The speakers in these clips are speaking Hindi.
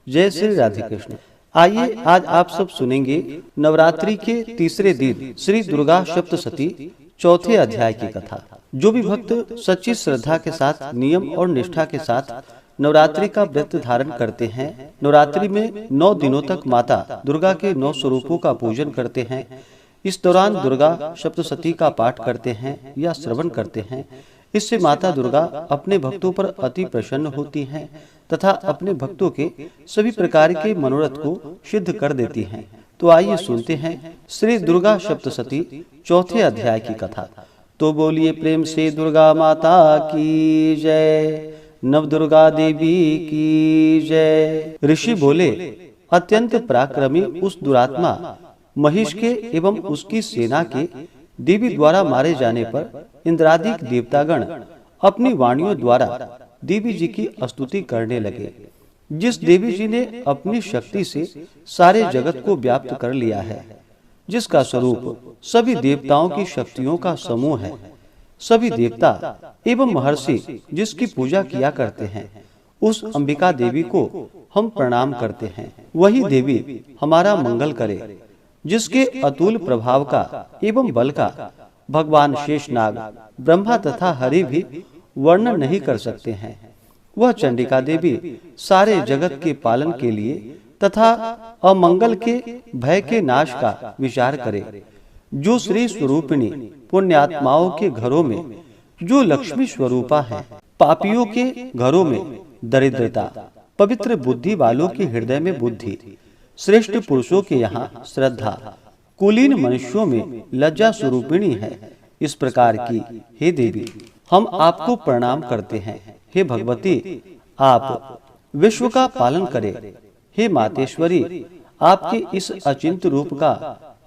जय श्री राधे कृष्ण। आइए आज आप सब सुनेंगे नवरात्रि के तीसरे दिन श्री दुर्गा सप्तशती चौथे अध्याय की कथा। जो भी भक्त सच्ची श्रद्धा के साथ नियम और निष्ठा के साथ नवरात्रि का व्रत धारण करते हैं, नवरात्रि में 9 दिनों तक माता दुर्गा के 9 स्वरूपों का पूजन करते हैं, इस दौरान दुर्गा सप्तशती का पाठ करते हैं या श्रवण करते हैं, इससे माता दुर्गा अपने भक्तों पर अति प्रसन्न होती हैं तथा अपने भक्तों के सभी प्रकार के मनोरथ को सिद्ध कर देती हैं। तो आइए सुनते हैं श्री दुर्गा सप्तशती चौथे अध्याय की कथा। तो बोलिए प्रेम से दुर्गा माता की जय, नव दुर्गा देवी की जय। ऋषि बोले, अत्यंत पराक्रमी उस दुरात्मा महिष के एवं उसकी सेना के देवी द्वारा मारे जाने पर इंद्रादिक देवतागण अपनी वाणियों द्वारा देवी जी की स्तुति करने लगे। जिस देवी जी ने अपनी शक्ति से सारे जगत को व्याप्त कर लिया है, जिसका स्वरूप सभी देवताओं की शक्तियों का समूह है, सभी देवता एवं महर्षि जिसकी पूजा किया करते हैं, उस अंबिका देवी को हम प्रणाम करते हैं। वही देवी हमारा मंगल करे, जिसके अतुल प्रभाव का एवं बल का भगवान शेषनाग, ब्रह्मा तथा हरि भी वर्णन नहीं कर सकते हैं। वह चंडिका देवी सारे जगत के पालन के लिए तथा अमंगल के भय के नाश का विचार करे। जो श्री स्वरूपिणी पुण्यात्माओं के घरों में जो लक्ष्मी स्वरूपा है, पापियों के घरों में दरिद्रता, पवित्र बुद्धि वालों के हृदय में बुद्धि, श्रेष्ठ पुरुषों के यहाँ श्रद्धा, कुलीन मनुष्यों में लज्जा स्वरूपिणी है, इस प्रकार की हे देवी हम आपको प्रणाम करते हैं। हे भगवती, आप विश्व का पालन करें। हे मातेश्वरी, आपके इस अचिंत्य रूप का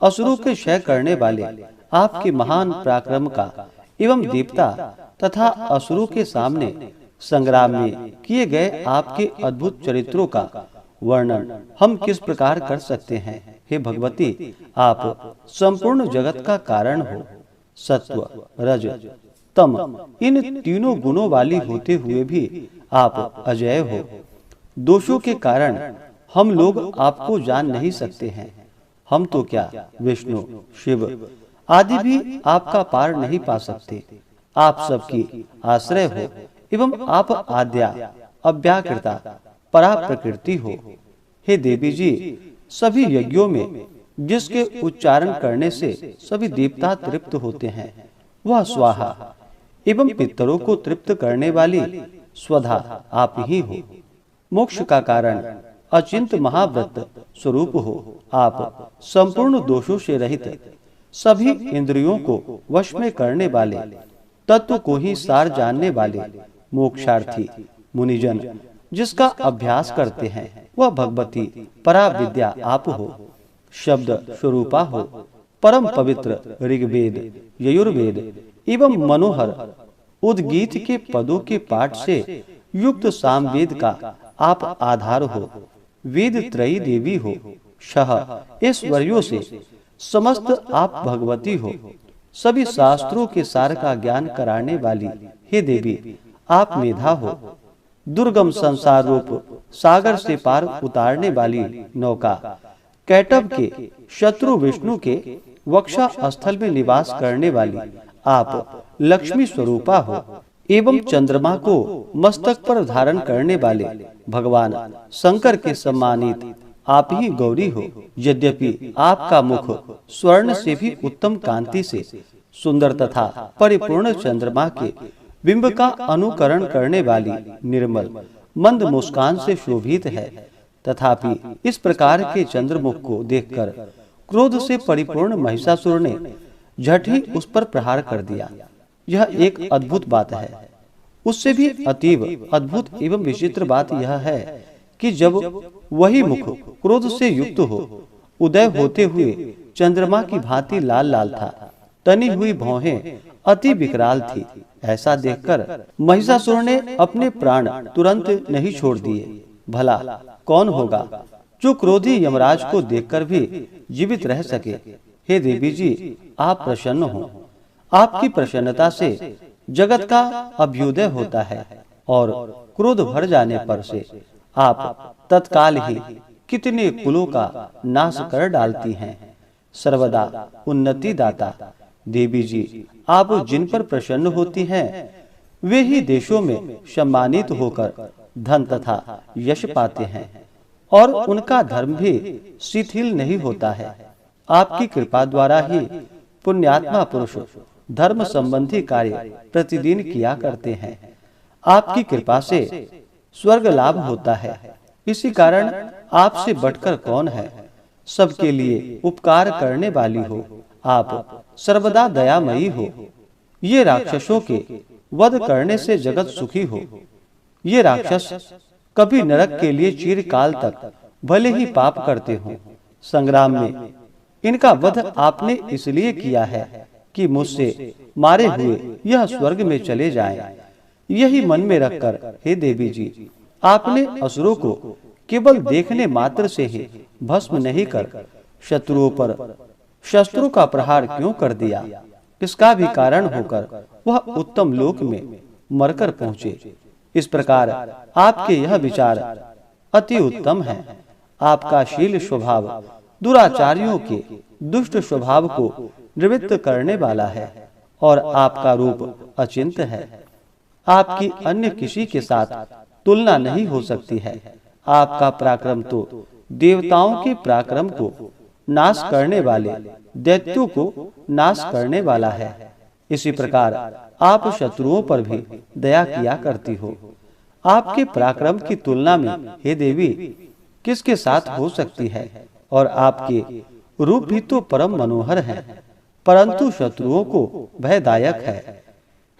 असुरों के क्षय करने वाले आपके महान पराक्रम का एवं देवता तथा असुरों के सामने संग्राम में किए गए आपके अद्भुत चरित्रों का वर्णन हम किस प्रकार कर सकते हैं। हे भगवती, आप संपूर्ण जगत का कारण हो। सत्व, रज, तम इन तीनों गुणों वाली होते हुए भी आप अजय हो। दोषों के कारण हम लोग आपको जान नहीं सकते हैं। हम तो क्या विष्णु, शिव आदि भी आपका पार नहीं पा सकते। आप सबकी आश्रय हो एवं आप आद्या अव्याकृता परा प्रकृति हो। हे देवी जी, सभी यज्ञों में जिसके उच्चारण करने से सभी देवता तृप्त होते हैं, वह स्वाहा एवं पितरों को तृप्त करने वाली स्वधा आप ही हो। मोक्ष का कारण अचिंत महाव्रत स्वरूप हो। आप संपूर्ण दोषों से रहित, सभी इंद्रियों को वश में करने वाले, तत्व को ही सार जानने वाले मोक्षार्थी मुनिजन जिसका अभ्यास करते हैं, वह भगवती परा विद्या आप हो। शब्द स्वरूपा हो, परम पवित्र ऋग्वेद, यजुर्वेद एवं मनोहर उद्गीत के पदों के पाठ से युक्त सामवेद का आप आधार हो। वेद त्रयी देवी हो। शह ऐश्वर्यों से समस्त आप भगवती हो। सभी शास्त्रों के सार का ज्ञान कराने वाली हे देवी आप मेधा हो। दुर्गम संसार रूप सागर से पार उतारने वाली नौका, कैटभ के शत्रु विष्णु के वक्षा स्थल में निवास करने वाली आप लक्ष्मी स्वरूपा हो। एवं चंद्रमा को मस्तक पर धारण करने वाले भगवान शंकर के सम्मानित आप ही गौरी हो। यद्यपि आपका मुख स्वर्ण से भी उत्तम कांति से सुंदर तथा परिपूर्ण चंद्रमा के बिंब का अनुकरण करने वाली निर्मल मंद मुस्कान से शोभित है, तथापि इस प्रकार के चंद्रमुख को देखकर क्रोध से परिपूर्ण महिषासुर ने झट ही उस पर प्रहार कर दिया। यह एक अद्भुत बात है। उससे भी अतीव अद्भुत एवं विचित्र बात यह है कि जब वही मुख क्रोध से युक्त हो, उदय होते हुए चंद्रमा की भांति लाल लाल था। तनी हुई भौहें अति विकराल थी। ऐसा देखकर महिषासुर ने अपने प्राण तुरंत नहीं छोड़ दिए। भला कौन होगा जो क्रोधी यमराज को देखकर भी जीवित रह सके। हे देवी जी, आप प्रसन्न हो। आपकी प्रसन्नता से जगत का अभ्युदय होता है और क्रोध भर जाने पर से आप तत्काल ही कितने कुलों का नाश कर डालती हैं। सर्वदा उन्नति दाता देवी जी, आप जिन पर प्रसन्न होती हैं वे ही देशों में सम्मानित होकर धन तथा यश पाते हैं और उनका धर्म भी शिथिल नहीं होता है। आपकी कृपा द्वारा ही पुण्यात्मा पुरुष धर्म संबंधी कार्य प्रतिदिन किया करते हैं। आपकी कृपा से स्वर्ग लाभ होता है। इसी कारण आपसे बढ़कर कौन है। सबके लिए उपकार करने वाली हो, आप सर्वदा दयामयी हो। ये राक्षसों के वध करने से जगत सुखी हो। ये राक्षस कभी नरक के लिए चिरकाल तक भले ही पाप करते हों, संग्राम में इनका वध आपने इसलिए किया है कि मुझसे मारे हुए यह स्वर्ग में चले जाएं। यही मन में रखकर हे देवी जी, आपने असुरों को केवल देखने मात्र से ही भस्म नहीं कर शत्रुओं पर शस्त्रों का प्रहार क्यों कर दिया। इसका भी कारण होकर वह उत्तम लोक में मरकर पहुँचे। इस प्रकार आपके यह विचार अति उत्तम है। आपका शील स्वभाव दुराचारियों के दुष्ट स्वभाव को निवृत्त करने वाला है और आपका रूप अचिंत्य है। आपकी अन्य किसी के साथ तुलना नहीं हो सकती है। आपका पराक्रम तो देवताओं के पराक्रम को नाश करने वाले दैत्यों को नाश करने वाला है। इसी प्रकार आप शत्रुओं पर भी दया किया करती हो। आपके पराक्रम की तुलना में हे देवी किसके साथ हो सकती है। और आपके रूप भी तो परम मनोहर है, परंतु शत्रुओं को भयदायक है।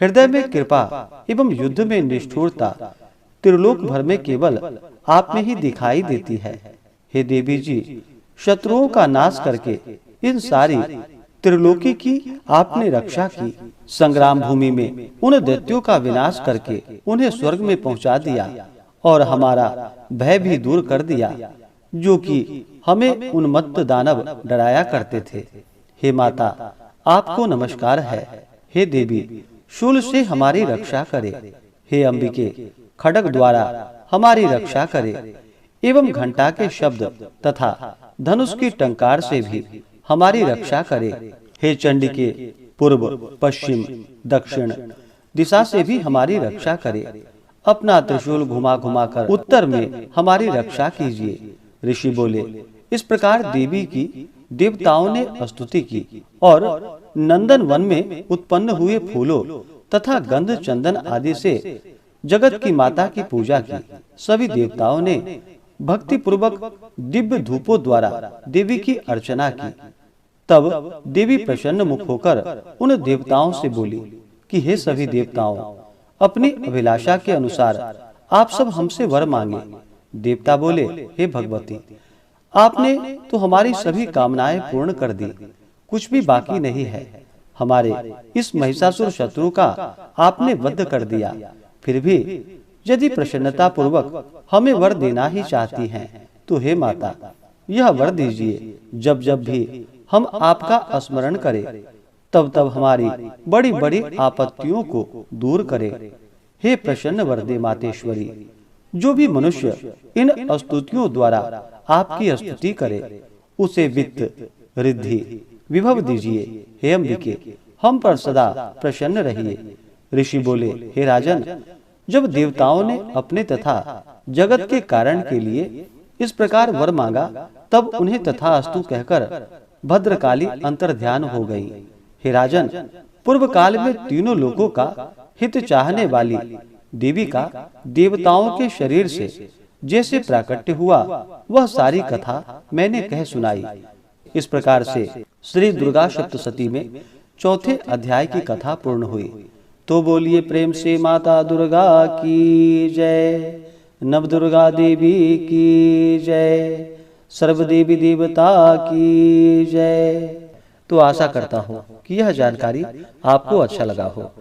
हृदय में कृपा एवं युद्ध में निष्ठुरता त्रिलोक भर में केवल आप में ही दिखाई देती है। हे देवी जी, शत्रुओं का नाश करके इन सारी त्रिलोकी की आपने रक्षा की। संग्राम भूमि में उन दैत्यों का विनाश करके उन्हें स्वर्ग में पहुंचा दिया और हमारा भय भी दूर कर दिया, जो कि हमें उन्मत्त दानव डराया करते थे। हे माता, आपको नमस्कार है। हे देवी, शूल से हमारी रक्षा करे। हे अंबिके, खड्ग द्वारा हमारी रक्षा करे एवं घंटा के शब्द तथा धनुष की टंकार से भी हमारी रक्षा करे। हे चंडिके, पूर्व पश्चिम दक्षिण दिशा से भी हमारी रक्षा करे। अपना त्रिशूल घुमा घुमा कर उत्तर में हमारी रक्षा कीजिए। ऋषि बोले। इस प्रकार देवी की देवताओं ने स्तुति की और नंदन वन में उत्पन्न हुए फूलों तथा गंध चंदन आदि से जगत की माता की पूजा की। सभी देवताओं ने भक्ति पूर्वक दिव्य धूपों द्वारा देवी की अर्चना की। तब देवी प्रसन्न मुख होकर उन देवताओं से बोली कि हे सभी देवताओं, अपनी अभिलाषा के अनुसार आप सब हमसे वर मांगे। देवता बोले, हे भगवती, आपने तो हमारी सभी कामनाएं पूर्ण कर दी, कुछ भी बाकी नहीं है। हमारे इस महिषासुर शत्रु का आपने वध कर दिया। फिर भी यदि प्रसन्नता पूर्वक हमें वर देना ही चाहती हैं, तो हे माता, यह वर दीजिए। जब जब भी हम आपका स्मरण करें, तब तब हमारी बड़ी बड़ी आपत्तियों को दूर करे। हे प्रसन्न वरदे मातेश्वरी, जो भी मनुष्य इन स्तुतियों द्वारा आपकी स्तुति करे, उसे वित्त रिद्धि विभव दीजिए। हे अंबिके, हम पर सदा प्रसन्न रहिए। ऋषि बोले, हे राजन, जब देवताओं ने अपने तथा जगत के कारण के लिए इस प्रकार वर मांगा, तब उन्हें तथास्तु कहकर भद्रकाली अंतर्ध्यान हो गई। हे राजन, पूर्व काल में तीनों लोगों का हित चाहने वाली देवी का देवताओं के शरीर से जैसे प्राकट्य हुआ, वह सारी कथा मैंने कह सुनाई। इस प्रकार से श्री दुर्गा सप्तशती में चौथे अध्याय की कथा पूर्ण हुई। तो बोलिए प्रेम से माता दुर्गा की जय, नव दुर्गा देवी की जय, सर्व देवी देवता की जय। तो आशा करता हूँ कि यह जानकारी आपको अच्छा लगा हो।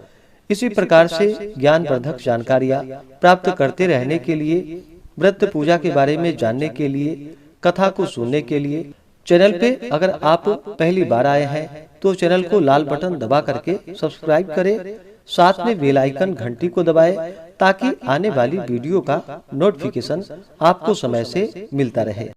इसी प्रकार से ज्ञानवर्धक जानकारियाँ प्राप्त करते रहने के लिए, व्रत पूजा के बारे में जानने के लिए, कथा को सुनने के लिए चैनल पे अगर आप पहली बार आए हैं तो चैनल को लाल बटन दबा करके सब्सक्राइब करें साथ में बेल आइकन घंटी को दबाएं ताकि आने वाली वीडियो का नोटिफिकेशन आपको समय से मिलता रहे।